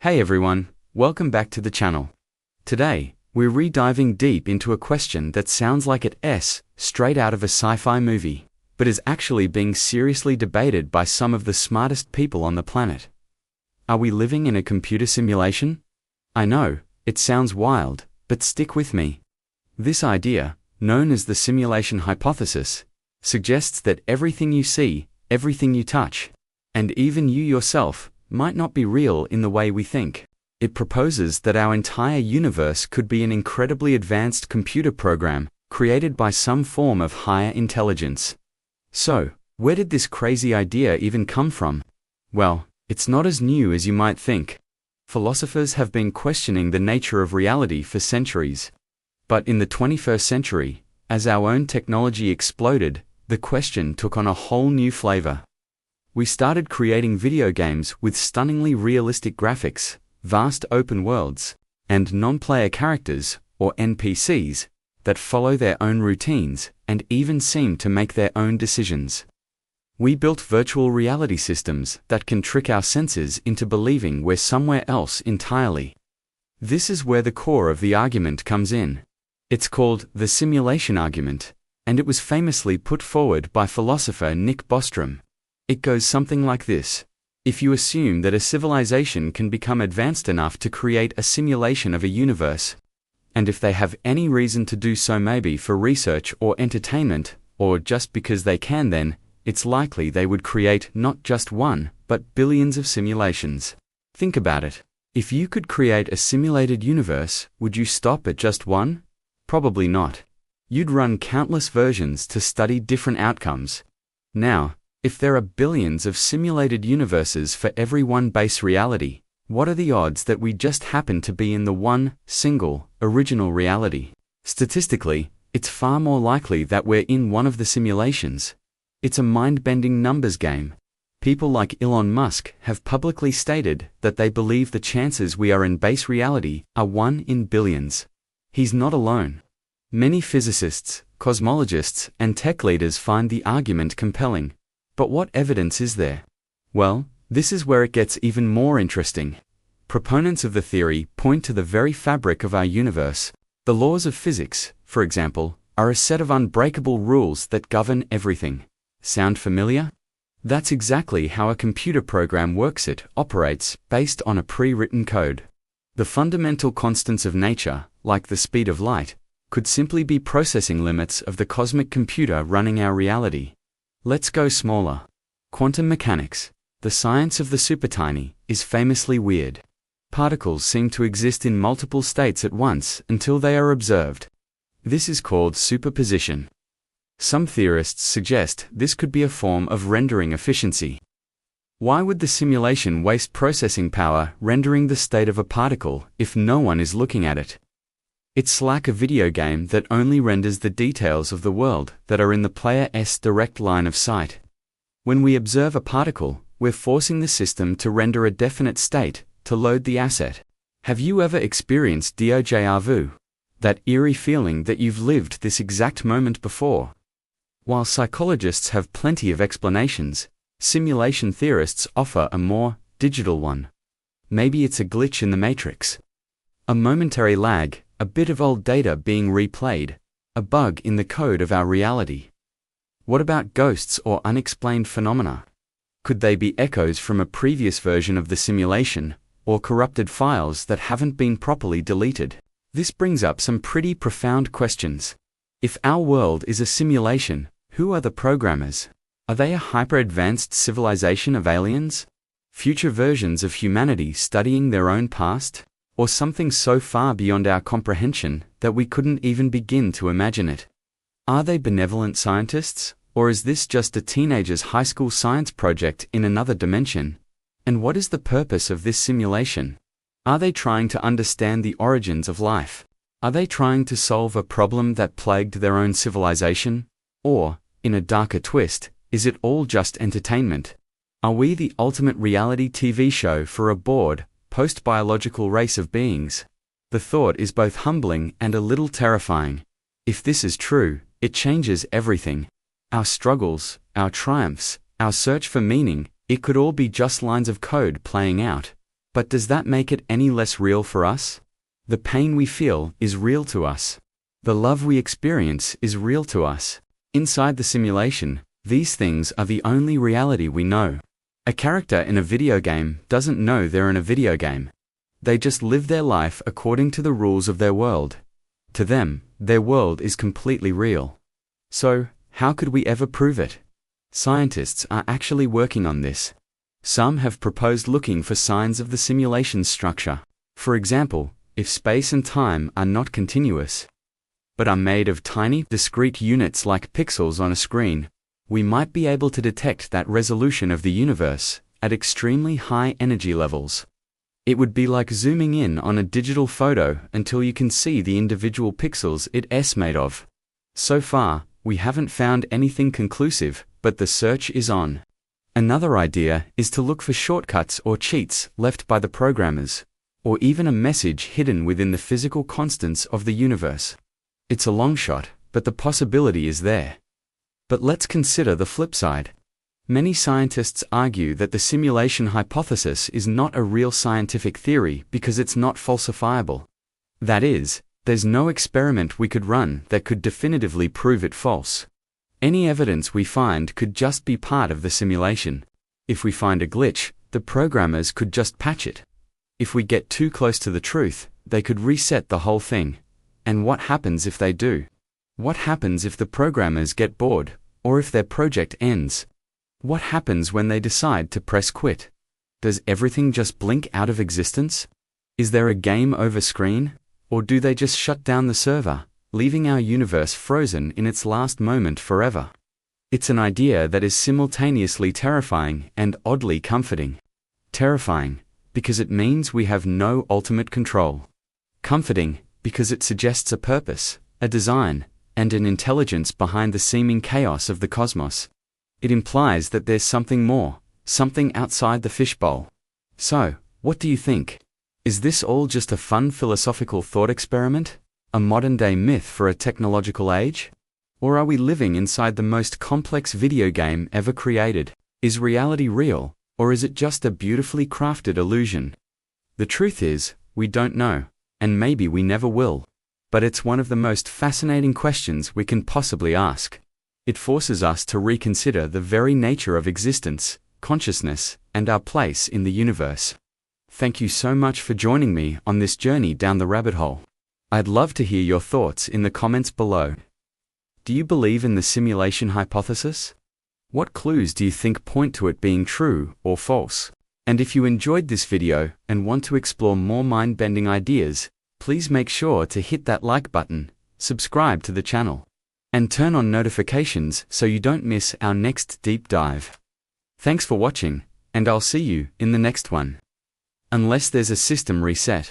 Hey everyone, welcome back to the channel. Today, we're re-diving deep into a question that sounds like it's straight out of a sci-fi movie, but is actually being seriously debated by some of the smartest people on the planet. Are we living in a computer simulation? I know, it sounds wild, but stick with me. This idea, known as the simulation hypothesis, suggests that everything you see, everything you touch, and even you yourself, might not be real in the way we think. It proposes that our entire universe could be an incredibly advanced computer program created by some form of higher intelligence. So, where did this crazy idea even come from? Well, it's not as new as you might think. Philosophers have been questioning the nature of reality for centuries. But in the 21st century, as our own technology exploded, the question took on a whole new flavor. We started creating video games with stunningly realistic graphics, vast open worlds, and non-player characters, or NPCs, that follow their own routines and even seem to make their own decisions. We built virtual reality systems that can trick our senses into believing we're somewhere else entirely. This is where the core of the argument comes in. It's called the simulation argument, and it was famously put forward by philosopher Nick Bostrom. It goes something like this. If you assume that a civilization can become advanced enough to create a simulation of a universe, and if they have any reason to do so, maybe for research or entertainment, or just because they can, then it's likely they would create not just one, but billions of simulations. Think about it. If you could create a simulated universe, would you stop at just one? Probably not. You'd run countless versions to study different outcomes. Now, if there are billions of simulated universes for every one base reality, what are the odds that we just happen to be in the one, single, original reality? Statistically, it's far more likely that we're in one of the simulations. It's a mind-bending numbers game. People like Elon Musk have publicly stated that they believe the chances we are in base reality are 1 in billions. He's not alone. Many physicists, cosmologists, and tech leaders find the argument compelling. But what evidence is there? Well, this is where it gets even more interesting. Proponents of the theory point to the very fabric of our universe. The laws of physics, for example, are a set of unbreakable rules that govern everything. Sound familiar? That's exactly how a computer program works. It operates based on a pre-written code. The fundamental constants of nature, like the speed of light, could simply be processing limits of the cosmic computer running our reality. Let's go smaller. Quantum mechanics, the science of the supertiny, is famously weird. Particles seem to exist in multiple states at once until they are observed. This is called superposition. Some theorists suggest this could be a form of rendering efficiency. Why would the simulation waste processing power rendering the state of a particle if no one is looking at it? It's like a video game that only renders the details of the world that are in the player's direct line of sight. When we observe a particle, we're forcing the system to render a definite state to load the asset. Have you ever experienced déjà vu? That eerie feeling that you've lived this exact moment before? While psychologists have plenty of explanations, simulation theorists offer a more digital one. Maybe it's a glitch in the matrix. A momentary lag, a bit of old data being replayed, a bug in the code of our reality. What about ghosts or unexplained phenomena? Could they be echoes from a previous version of the simulation, or corrupted files that haven't been properly deleted? This brings up some pretty profound questions. If our world is a simulation, who are the programmers? Are they a hyper-advanced civilization of aliens? Future versions of humanity studying their own past? Or something so far beyond our comprehension that we couldn't even begin to imagine it? Are they benevolent scientists, or is this just a teenager's high school science project in another dimension? And what is the purpose of this simulation? Are they trying to understand the origins of life? Are they trying to solve a problem that plagued their own civilization? Or, in a darker twist, is it all just entertainment? Are we the ultimate reality TV show for a bored, post-biological race of beings? The thought is both humbling and a little terrifying. If this is true, it changes everything. Our struggles, our triumphs, our search for meaning, it could all be just lines of code playing out. But does that make it any less real for us? The pain we feel is real to us. The love we experience is real to us. Inside the simulation, these things are the only reality we know. A character in a video game doesn't know they're in a video game. They just live their life according to the rules of their world. To them, their world is completely real. So, how could we ever prove it? Scientists are actually working on this. Some have proposed looking for signs of the simulation's structure. For example, if space and time are not continuous, but are made of tiny, discrete units like pixels on a screen, we might be able to detect that resolution of the universe at extremely high energy levels. It would be like zooming in on a digital photo until you can see the individual pixels it's made of. So far, we haven't found anything conclusive, but the search is on. Another idea is to look for shortcuts or cheats left by the programmers, or even a message hidden within the physical constants of the universe. It's a long shot, but the possibility is there. But let's consider the flip side. Many scientists argue that the simulation hypothesis is not a real scientific theory because it's not falsifiable. That is, there's no experiment we could run that could definitively prove it false. Any evidence we find could just be part of the simulation. If we find a glitch, the programmers could just patch it. If we get too close to the truth, they could reset the whole thing. And what happens if they do? What happens if the programmers get bored, or if their project ends? What happens when they decide to press quit? Does everything just blink out of existence? Is there a game over screen? Or do they just shut down the server, leaving our universe frozen in its last moment forever? It's an idea that is simultaneously terrifying and oddly comforting. Terrifying, because it means we have no ultimate control. Comforting, because it suggests a purpose, a design, and an intelligence behind the seeming chaos of the cosmos. It implies that there's something more, something outside the fishbowl. So, what do you think? Is this all just a fun philosophical thought experiment? A modern-day myth for a technological age? Or are we living inside the most complex video game ever created? Is reality real, or is it just a beautifully crafted illusion? The truth is, we don't know, and maybe we never will. But it's one of the most fascinating questions we can possibly ask. It forces us to reconsider the very nature of existence, consciousness, and our place in the universe. Thank you so much for joining me on this journey down the rabbit hole. I'd love to hear your thoughts in the comments below. Do you believe in the simulation hypothesis? What clues do you think point to it being true or false? And if you enjoyed this video and want to explore more mind-bending ideas, please make sure to hit that like button, subscribe to the channel, and turn on notifications so you don't miss our next deep dive. Thanks for watching, and I'll see you in the next one. Unless there's a system reset.